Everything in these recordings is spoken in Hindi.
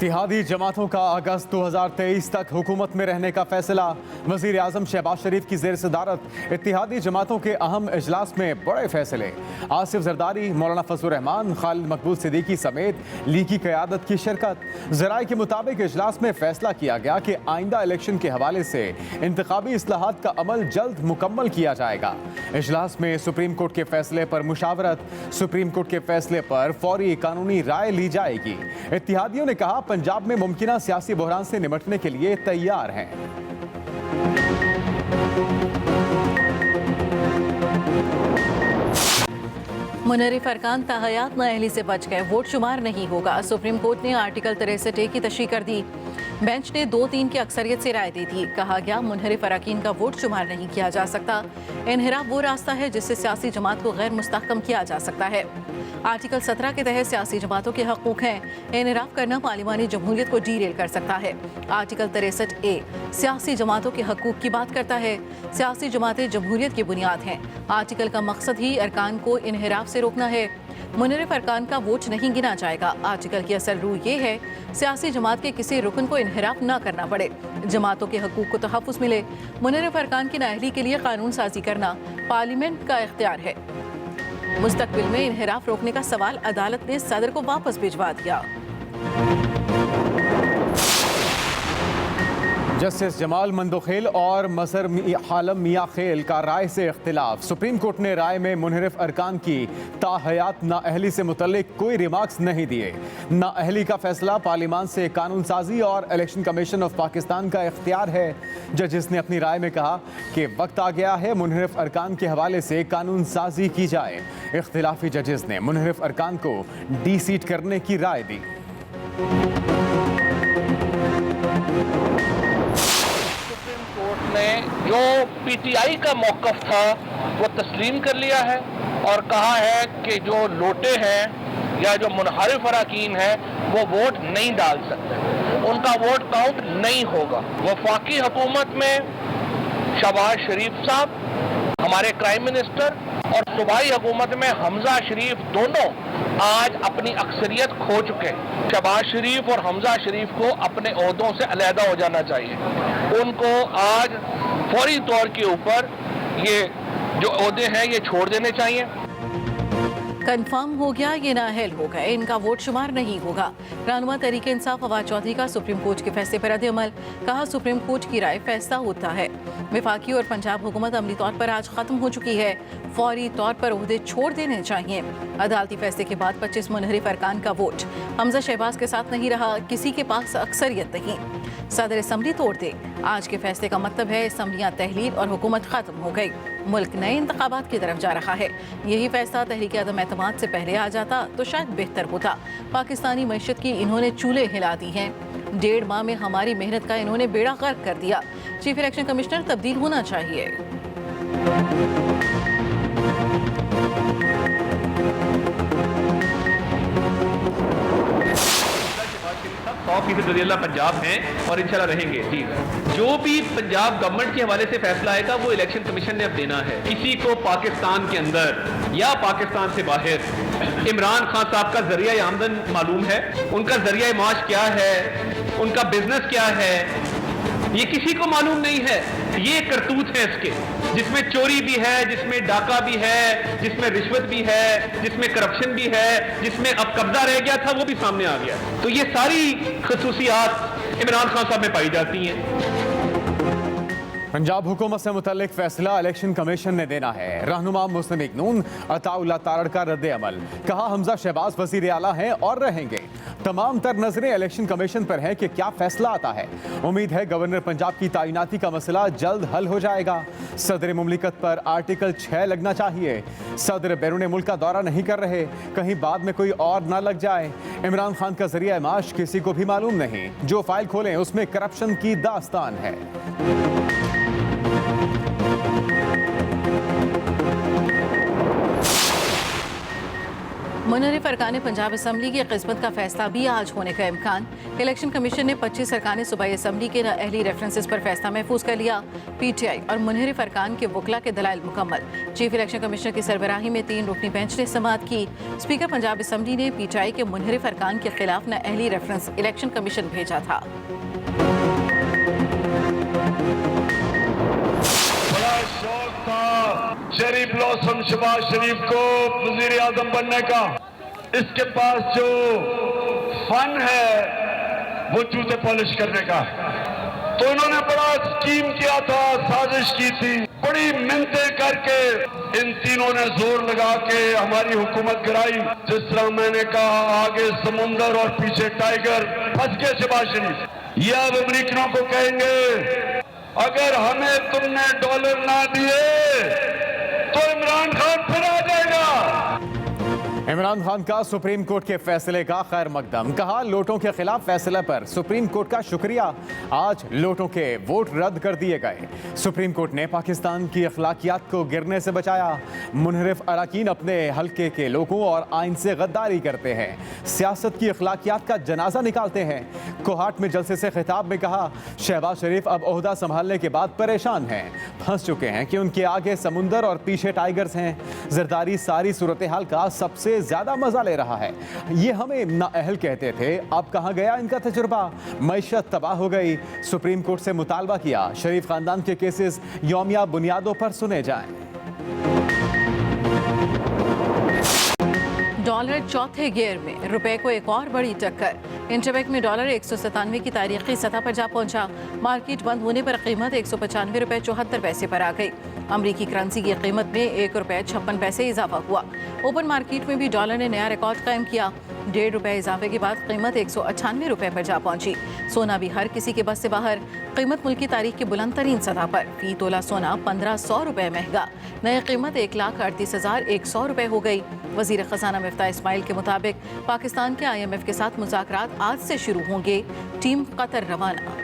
इत्तेहादी जमातों का अगस्त 2023 तक हुकूमत में रहने का फैसला। वजीर आजम शहबाज शरीफ की जेर सदारत इत्तेहादी जमातों के अहम इजलास में बड़े फैसले। आसिफ जरदारी, मौलाना फजलुर रहमान, खालिद मकबूल सिद्दीकी समेत लीग की क़यादत की शिरकत। ज़राए के मुताबिक इजलास में फैसला किया गया कि आइंदा इलेक्शन के हवाले से इंतखाबी इस्लाहात का अमल जल्द मुकम्मल किया जाएगा। इजलास में सुप्रीम कोर्ट के फैसले पर मुशावरत, सुप्रीम कोर्ट के फैसले पर फौरी कानूनी राय ली जाएगी। इत्तेहादियों ने कहा पंजाब में मुमकिना सियासी बहरान से निपटने के लिए तैयार हैं। मुनर्रिफ अरकान ताहयात नाअहली से बच गए, वोट शुमार नहीं होगा। सुप्रीम कोर्ट ने आर्टिकल 63A की तशरीह कर दी। बेंच ने 2-3 की अक्सरियत से राय दी थी। कहा गया मुनहरिफ अरकान का वोट शुमार नहीं किया जा सकता। इनहिराफ वो रास्ता है जिससे सियासी जमात को गैर मुस्तहकम किया जा सकता है। आर्टिकल 17 के तहत सियासी जमातों के हकूक हैं। इनहिराफ करना पार्लिमानी जमहूरियत को डीरेल कर सकता है। आर्टिकल 63A सियासी जमातों के हकूक की बात करता है। सियासी जमातें जमहूरियत की बुनियाद हैं। आर्टिकल का मकसद ही अरकान को इनहिराफ से रोकना है। मुनर्रिफ अरकान का वोट नहीं गिना जाएगा। आर्टिकल की असल रूह ये है सियासी जमात के किसी रुकन को इनहिराफ ना करना पड़े, जमातों के हकूक को तहफ़्फ़ुज़ मिले। मुनर्रिफ अरकान की नाअहली के लिए कानून साजी करना पार्लियामेंट का इख्तियार है। मुस्तकबिल में इनहिराफ रोकने का सवाल अदालत ने सदर को वापस भिजवा दिया। जस्टिस जमाल मंदोखेल और मसर हालम मियाँ खेल का राय से इख्तिलाफ। सुप्रीम कोर्ट ने राय में मुनहरिफ अरकान की ताहयात नाअहली से मुतल्लिक कोई रिमार्क्स नहीं दिए। नाअहली का फैसला पार्लियामान से कानून साजी और इलेक्शन कमीशन ऑफ पाकिस्तान का इख्तियार है। जजिस ने अपनी राय में कहा कि वक्त आ गया है मुनहरिफ अरकान के हवाले से कानून साजी की जाए। इख्तिलाफी जजिस ने मुनहरिफ अरकान को डी सीट करने की राय दी। ने जो पीटीआई का मौक़िफ़ था वो तस्लीम कर लिया है और कहा है कि जो लोटे हैं या जो मुनहरिफ अरकान हैं वो वोट नहीं डाल सकते, उनका वोट काउंट नहीं होगा। वफाकी हुकूमत में शहबाज शरीफ साहब, हमारे प्राइम मिनिस्टर, और सूबाई हुकूमत में हमजा शरीफ दोनों आज अपनी अक्सरियत खो चुके हैं। शहबाज शरीफ और हमजा शरीफ को अपने ओहदों से अलहदा हो जाना चाहिए। उनको आज फौरी तौर के ऊपर ये जो ओहदे हैं ये छोड़ देने चाहिए। कंफर्म हो गया ये नाअहल हो गए, इनका वोट शुमार नहीं होगा। रहनुमा तहरीक इंसाफ फवाद चौधरी का सुप्रीम कोर्ट के फैसले पर रद्द-ए-अमल। कहा सुप्रीम कोर्ट की राय फैसला होता है। वफाकी और पंजाब हुकूमत अमली तौर पर आज खत्म हो चुकी है। फौरी तौर पर ओहदे छोड़ देने चाहिए। अदालती फैसले के बाद 25 मुनहरिफ अरकान का वोट हमजा शहबाज के साथ नहीं रहा, किसी के पास अक्सरियत नहीं। सदर असम्बली तोड़ दे। आज के फैसले का मतलब है असम्बलियाँ तहलील और हुकूमत खत्म हो गई। मुल्क नए इंतखाबात की तरफ जा रहा है। यही फैसला तहरीक अदम एतमाद से पहले आ जाता तो शायद बेहतर होता। पाकिस्तानी मईशत की इन्होंने चूल्हे हिला दी हैं। 1.5 माह में हमारी मेहनत का इन्होंने बेड़ा गर्क कर दिया। चीफ इलेक्शन कमिश्नर तब्दील होना चाहिए। %100 पंजाब हैं और इंशाल्लाह रहेंगे। जी, जो भी पंजाब गवर्नमेंट के हवाले से फैसला आएगा वो इलेक्शन कमीशन ने अब देना है। किसी को पाकिस्तान के अंदर या पाकिस्तान से बाहर इमरान खान साहब का जरिया आमदन मालूम है, उनका जरिया माश क्या है, उनका बिजनेस क्या है, ये किसी को मालूम नहीं है। ये करतूत है इसके, जिसमें चोरी भी है, जिसमें डाका भी है, जिसमें रिश्वत भी है, जिसमें करप्शन भी है, जिसमें अब कब्जा रह गया था वो भी सामने आ गया। तो ये सारी खसूसियात इमरान खान साहब में पाई जाती हैं। पंजाब हुकूमत से मुतल्लिक फैसला इलेक्शन कमीशन ने देना है। रहनुमा मुस्लिम लीग नून अताउल्लाह तारड़ का रद्द-ए-अमल। कहा हमजा शहबाज वज़ीर आला हैं और रहेंगे। तमाम तर नजरें इलेक्शन कमीशन पर हैं कि क्या फैसला आता है। उम्मीद है गवर्नर पंजाब की तैनाती का मसला जल्द हल हो जाएगा। सदर मुमलिकत पर आर्टिकल 6 लगना चाहिए। सदर बैरून मुल्क का दौरा नहीं कर रहे, कहीं बाद में कोई और ना लग जाए। इमरान खान का जरिया माश किसी को भी मालूम नहीं। जो फाइल खोलें उसमें करप्शन की दास्तान है। मुनहरिफ अरकान पंजाब असम्बली की किस्मत का फैसला भी आज होने का इम्कान। इलेक्शन कमीशन ने 25 अरकान सूबाई असम्बली के नाअहली रेफरेंसेस पर फैसला महफूज कर लिया। PTI और मुनहरिफ अरकान के वकला के दलाइल मुकम्मल। चीफ इलेक्शन कमिश्नर की सरबराही में 3 रुकनी बेंच ने समाअत की। स्पीकर पंजाब असम्बली ने PTI के मुनहरिफ अरकान के खिलाफ नाअहली रेफरेंस इलेक्शन कमीशन भेजा था। बड़ा शौक था शेरी ब्लॉसम शहबाज शरीफ को वजीर आजम बनने का। इसके पास जो फन है वो जूते पॉलिश करने का। तो इन्होंने बड़ा स्कीम किया था, साजिश की थी, बड़ी मिन्नतें करके इन तीनों ने जोर लगा के हमारी हुकूमत गिराई। जिस तरह मैंने कहा, आगे समुंदर और पीछे टाइगर, फंस गए शहबाज शरीफ। ये अब अमरीकनों को कहेंगे, अगर हमें तुमने डॉलर ना दिए तो इमरान खान फिर आ जाएगा। इमरान खान का सुप्रीम कोर्ट के फैसले का खैर मकदम। कहा, लोटों के खिलाफ फैसले पर सुप्रीम कोर्ट का शुक्रिया। आज लोटों के वोट रद्द कर दिए गए। सुप्रीम कोर्ट ने पाकिस्तान की अखलाकियात को गिरने से बचाया। मुनहरिफ अरकान अपने हल्के के लोगों और आइन से गद्दारी करते हैं, सियासत की अखलाकियात का जनाजा निकालते हैं। कोहाट में जलसे से खिताब में कहा, शहबाज शरीफ अब ओहदा संभालने के बाद परेशान हैं, फंस चुके हैं कि उनके आगे समुंदर और पीछे टाइगर्स हैं। जरदारी सारी सूरत हाल का सबसे ज्यादा मजा ले रहा है। ये हमें नाअहल कहते थे, अब कहां गया इनका तजुर्बा। मईशत तबाह हो गई। सुप्रीम कोर्ट से मुतालबा किया, शरीफ खानदान के केसेस यौमिया बुनियादों पर सुने जाएं। डॉलर चौथे गियर में, रुपए को एक और बड़ी टक्कर। इंटरबैंक में डॉलर 197 की तारीखी सतह पर जा पहुंचा। मार्केट बंद होने पर कीमत 195 रुपए 74 पैसे पर आ गई। अमरीकी करेंसी की कीमत में 1 रुपए 56 पैसे इजाफा हुआ। ओपन मार्केट में भी डॉलर ने नया रिकॉर्ड कायम किया। 1.5 रुपए इजाफे के बाद कीमत 198 रुपए पर जा पहुंची। सोना भी हर किसी के बस से बाहर। कीमत मुल्क की तारीख के बुलंद तरीन सतह पर। फी तोला सोना 1500 रुपए महंगा। नई कीमत 1,38,100 रुपए हो गई। वजीर खजाना मिफ्ता इस्माइल के मुताबिक पाकिस्तान के IMF के साथ मुज़ाकरात आज से शुरू होंगे। टीम कतर रवाना।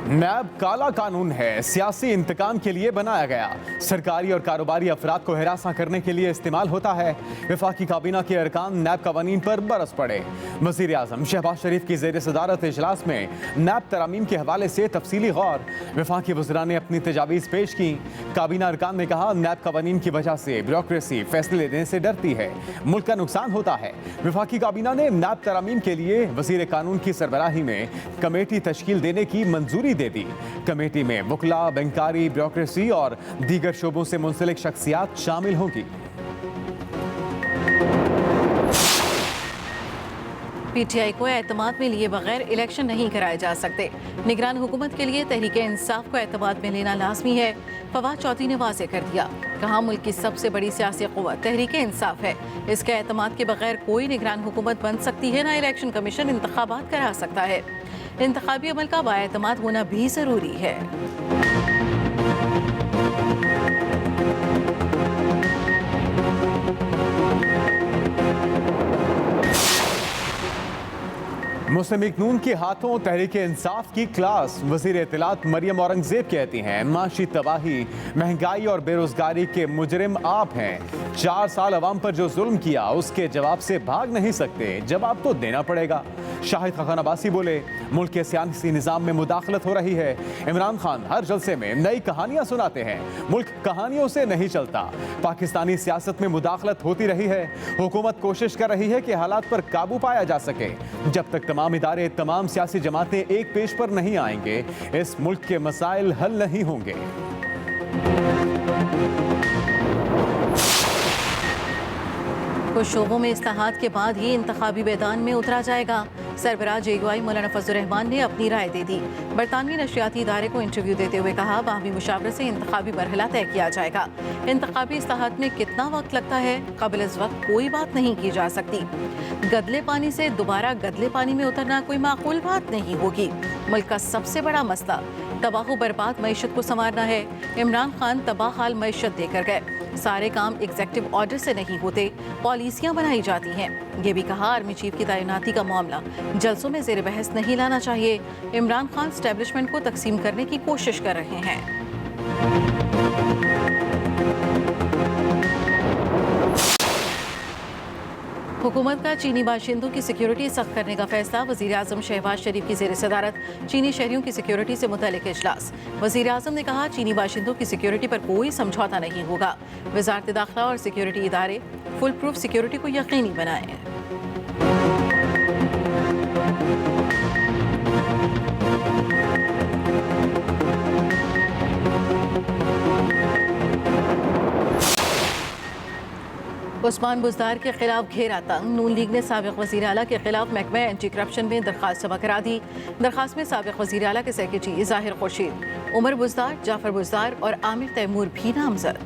नैब काला कानून है, सियासी इंतकाम के लिए बनाया गया। सरकारी और कारोबारी अफराद को हिरासा करने के लिए इस्तेमाल होता है। वफाकी काबीना के अरकान नैब कवानीन पर बरस पड़े। वज़ीर आज़म शहबाज शरीफ की ज़ेर सदारत इजलास में नैब तरामीम के हवाले से तफसीली गौर। वफाकी वज़रा ने अपनी तजावीज़ पेश की। काबीना अरकान ने कहा, नैब कवानीन की वजह से ब्यूरोक्रेसी फैसले लेने से डरती है, मुल्क का नुकसान होता है। वफाकी काबीना ने नैब तरामीम के लिए वज़ीर कानून की सरबराही में कमेटी तश्कील देने की मंजूरी दे दी। कमेटी में वकला, बैंकारी, ब्यूरोक्रेसी और दीगर शोबों से मुंसलिक शख्सियात शामिल होंगी। PTI को एतमाद में लिए बगैर इलेक्शन नहीं कराए जा सकते। निगरान हुकूमत के लिए तहरीक इंसाफ को एतमाद में लेना लाजमी है। फवाद चौधरी ने वाज़ेह कर दिया। कहा, मुल्क की सबसे बड़ी सियासी क़ुव्वत तहरीक इंसाफ है। इसके एतमाद के बगैर कोई निगरान हुकूमत बन सकती है, ना इलेक्शन कमीशन इंतखाबात करा सकता है। इंतखाबी अमल का बाएतमाद होना भी ज़रूरी है। मुस्लिम लीग नून के हाथों तहरीक इंसाफ की क्लास। वज़ीर इत्तलात मरियम औरंगज़ेब कहती हैं, माशी तबाही, महंगाई और बेरोजगारी के मुजरिम आप हैं। 4 साल अवाम पर जो जुल्म किया उसके जवाब से भाग नहीं सकते, जवाब तो देना पड़ेगा। शाहिद खान अब्बासी बोले, मुल्क के सियासी निज़ाम में मुदाखलत हो रही है। इमरान खान हर जलसे में नई कहानियां सुनाते हैं, मुल्क कहानियों से नहीं चलता। पाकिस्तानी सियासत में मुदाखलत होती रही है। हुकूमत कोशिश कर रही है कि हालात पर काबू पाया जा सके। जब तक तमाम इदारे, तमाम सियासी जमातें एक पेज पर नहीं आएंगे, इस मुल्क के मसाइल हल नहीं होंगे। कुछ शोबों में इस्लाहात के बाद ही इंतखाबी मैदान में उतरा जाएगा। सरबराह JUI मौलाना फजलुर रहमान ने अपनी राय दे दी। बरतानवी नशियाती इदारे को इंटरव्यू देते हुए कहा, बाहमी मुशावरत से इंतखाबी मरहला तय किया जाएगा। इंतखाबी इस्लाहात में कितना वक्त लगता है, कबल इस वक्त कोई बात नहीं की जा सकती। गदले पानी से दोबारा गदले पानी में उतरना कोई माकूल बात नहीं होगी। मुल्क का सबसे बड़ा मसला तबाह बर्बाद मईशत को संवारना है। इमरान खान तबाह हाल मईशत देकर गए। सारे काम एग्जेक्टिव ऑर्डर से नहीं होते, पॉलिसियां बनाई जाती हैं। ये भी कहा आर्मी चीफ की तैनाती का मामला जलसों में ज़ेर बहस नहीं लाना चाहिए। इमरान खान एस्टेब्लिशमेंट को तकसीम करने की कोशिश कर रहे हैं। हुकूमत का चीनी बाशिंदों की सिक्योरिटी सख्त करने का फैसला। वज़ीर आज़म शहबाज शरीफ की ज़ेर सदारत चीनी शहरियों की सिक्योरिटी से मुतल्लिक़ इजलास। वज़ीर आज़म ने कहा चीनी बाशिंदों की सिक्योरिटी पर कोई समझौता नहीं होगा। वज़ारत दाखिला और सिक्योरिटी इदारे फुल प्रूफ सिक्योरिटी को यकीनी बनाएं। उस्मान बुज़दार के खिलाफ घेरा तंग। नून लीग ने साबिक़ वज़ीर आला के खिलाफ महकमा एंटी करप्शन में दरख्वास्त जमा करा दी। दरख्वास्त में साबिक़ वज़ीर आला के सेक्रेटरी ज़ाहिर खुर्शीद, उमर बुज़दार, जाफ़र बुज़दार और आमिर तैमूर भी नामजद।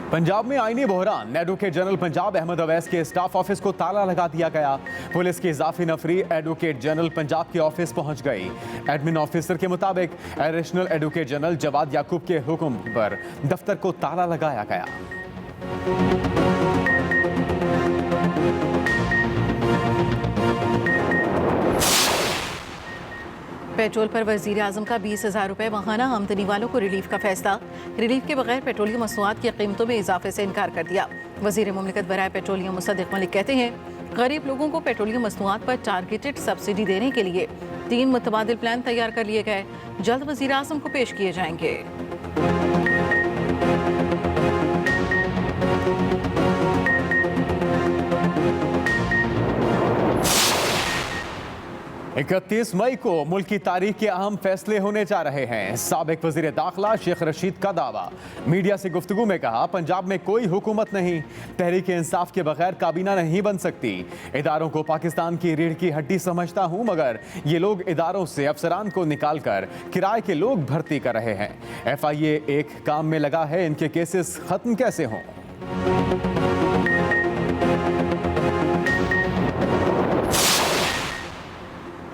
पंजाब में आईनी बहरान। एडवोकेट जनरल पंजाब अहमद अवैस के स्टाफ ऑफिस को ताला लगा दिया गया। पुलिस की इजाफी नफरी एडवोकेट जनरल पंजाब के ऑफिस पहुंच गई। एडमिन ऑफिसर के मुताबिक एडिशनल एडवोकेट जनरल जवाद याकूब के हुक्म पर दफ्तर को ताला लगाया गया। पेट्रोल पर वज़ीर आज़म का 20,000 रुपये माहाना आमदनी वालों को रिलीफ का फैसला। रिलीफ के बगैर पेट्रोलियम मसनूआत की कीमतों में इजाफे से इनकार कर दिया। वज़ीर मुमलिकत बराए पेट्रोलियम मुसद्दिक़ मलिक कहते हैं गरीब लोगों को पेट्रोलियम मसनूआत पर टारगेटेड सब्सिडी देने के लिए 3 मुतबादिल प्लान तैयार कर लिए गए, जल्द वज़ीर आज़म को पेश किए जाएंगे। 31 मई को मुल्क की तारीख के अहम फैसले होने जा रहे हैं। साबिक वजीर दाखिला शेख रशीद का दावा। मीडिया से गुफ्तगू में कहा पंजाब में कोई हुकूमत नहीं, तहरीक इंसाफ के बगैर काबीना नहीं बन सकती। इदारों को पाकिस्तान की रीढ़ की हड्डी समझता हूं, मगर ये लोग इदारों से अफसरान को निकाल कर किराए के लोग भर्ती कर रहे हैं। FIA एक काम में लगा है, इनके केसेस खत्म कैसे हों।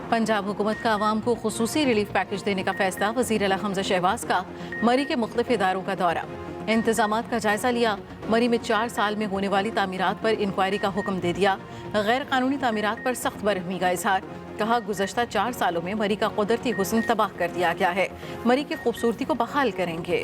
पंजाब हुकूमत का आवाम को खुसूसी रिलीफ पैकेज देने का फैसला। वज़ीर आला हमजा शहबाज का मरी के मुख्तलिफ इदारों का दौरा, इंतजामात का जायजा लिया। मरी में 4 साल में होने वाली तामीरात पर इंक्वायरी का हुक्म दे दिया। गैर कानूनी तामीरात पर सख्त बरहमी का इजहार। कहा गुज़श्ता 4 सालों में मरी का कुदरती हुस्न तबाह कर दिया गया है, मरी की खूबसूरती को बहाल करेंगे।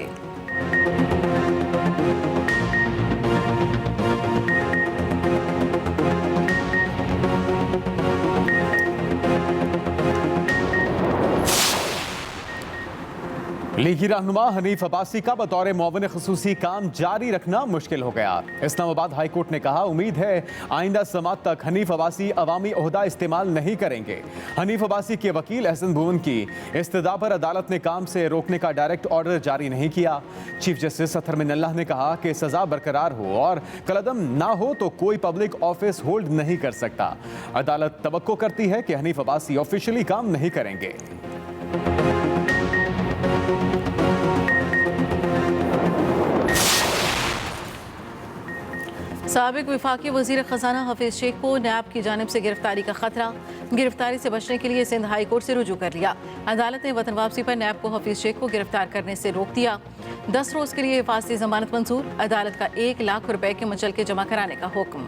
लीगी रहनुमा हनीफ अब्बासी का बतौर मुअव्विन खुसूसी काम जारी रखना मुश्किल हो गया। इस्लामाबाद हाई कोर्ट ने कहा उम्मीद है आइंदा समात तक हनीफ अब्बासी अवामी ओहदा इस्तेमाल नहीं करेंगे। हनीफ अब्बासी के वकील एहसन भुवन की इस्तदा पर अदालत ने काम से रोकने का डायरेक्ट ऑर्डर जारी नहीं किया। चीफ जस्टिस अतहर मिनल्लाह ने कहा कि सजा बरकरार हो और कलअदम ना हो तो कोई पब्लिक ऑफिस होल्ड नहीं कर सकता। अदालत तवक्को करती है कि हनीफ अब्बासी ऑफिशियली काम नहीं करेंगे। साबिक वफाकी वज़ीर ख़जाना हफीज़ शेख को नैब की जानिब से गिरफ्तारी का खतरा। गिरफ्तारी से बचने के लिए सिंध हाई कोर्ट से रुजू कर लिया। अदालत ने वतन वापसी पर नैब को हफीज़ शेख को गिरफ्तार करने से रोक दिया। 10 रोज़ के लिए हिफाजती जमानत मंजूर। अदालत का 1 लाख रुपए के मुचलके जमा कराने का हुक्म।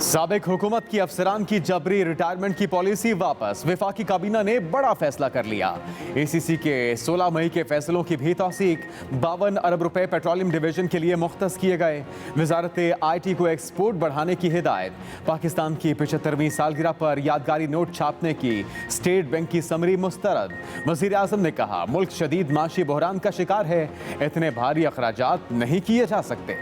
साबिक हुकूमत की अफसरान की जबरी रिटायरमेंट की पॉलिसी वापस। वफाकी काबीना ने बड़ा फैसला कर लिया। ACC के 16 मई के फैसलों की भी तौसीक। 52 अरब रुपए पेट्रोलियम डिवीजन के लिए मुख्तस किए गए। वजारत IT को एक्सपोर्ट बढ़ाने की हिदायत। पाकिस्तान की 75वीं सालगिरह पर यादगारी नोट छापने की स्टेट बैंक की समरी मुस्तरद। वज़ीर आज़म ने कहा मुल्क शदीद माशी बहरान का शिकार है, इतने भारी अखराजात नहीं किए जा सकते।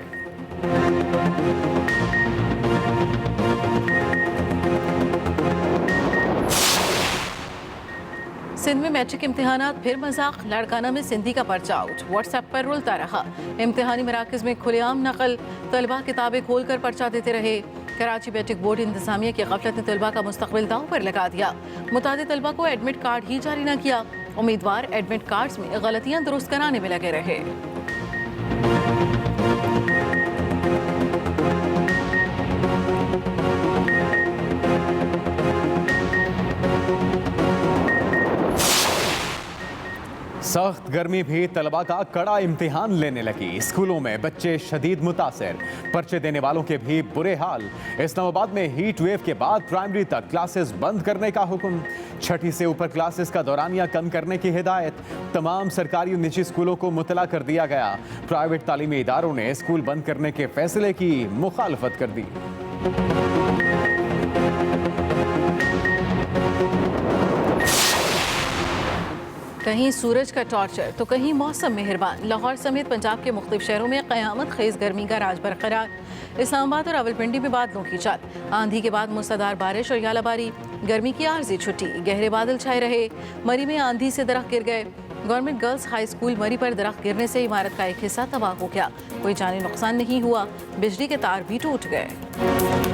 सिंध में मैट्रिक इम्तिहानात फिर मजाक। लाड़काना में सिंधी का पर्चा आउट, व्हाट्सएप पर रुलता रहा। इम्तिहानी मराकज़ में खुलेआम नकल, तलबा किताबें खोलकर पर्चा देते रहे। कराची मैट्रिक बोर्ड इंतजामिया की गफलत ने तलबा का मुस्तकबिल दांव पर लगा दिया। मुतादिद तलबा को एडमिट कार्ड ही जारी न किया। उम्मीदवार एडमिट कार्ड्स में गलतियां दुरुस्त कराने में लगे रहे। सख्त गर्मी भी तलबा का कड़ा इम्तिहान लेने लगी। स्कूलों में बच्चे शदीद मुतासिर, पर्चे देने वालों के भी बुरे हाल। इस्लामाबाद में हीट वेव के बाद प्राइमरी तक क्लासेस बंद करने का हुक्म। छठी से ऊपर क्लासेस का दौरानिया कम करने की हिदायत। तमाम सरकारी और निजी स्कूलों को मुतला कर दिया गया। प्राइवेट तालीमी इदारों ने स्कूल बंद करने के फैसले की मुखालफत कर दी। कहीं सूरज का टॉर्चर तो कहीं मौसम मेहरबान। लाहौर समेत पंजाब के मुख्तलिफ शहरों में क़यामत खेज गर्मी का राज बरकरार। इस्लामाबाद और रावलपिंडी में बादलों की चाल। आंधी के बाद मूसलाधार बारिश और यालाबारी। गर्मी की आर्जी छुट्टी। गहरे बादल छाए रहे। मरी में आंधी से दरख्त गिर गए। गवर्नमेंट गर्ल्स हाई स्कूल मरी पर दरख्त गिरने से इमारत का एक हिस्सा तबाह हो गया। कोई जानी नुकसान नहीं हुआ। बिजली के तार भी टूट गए।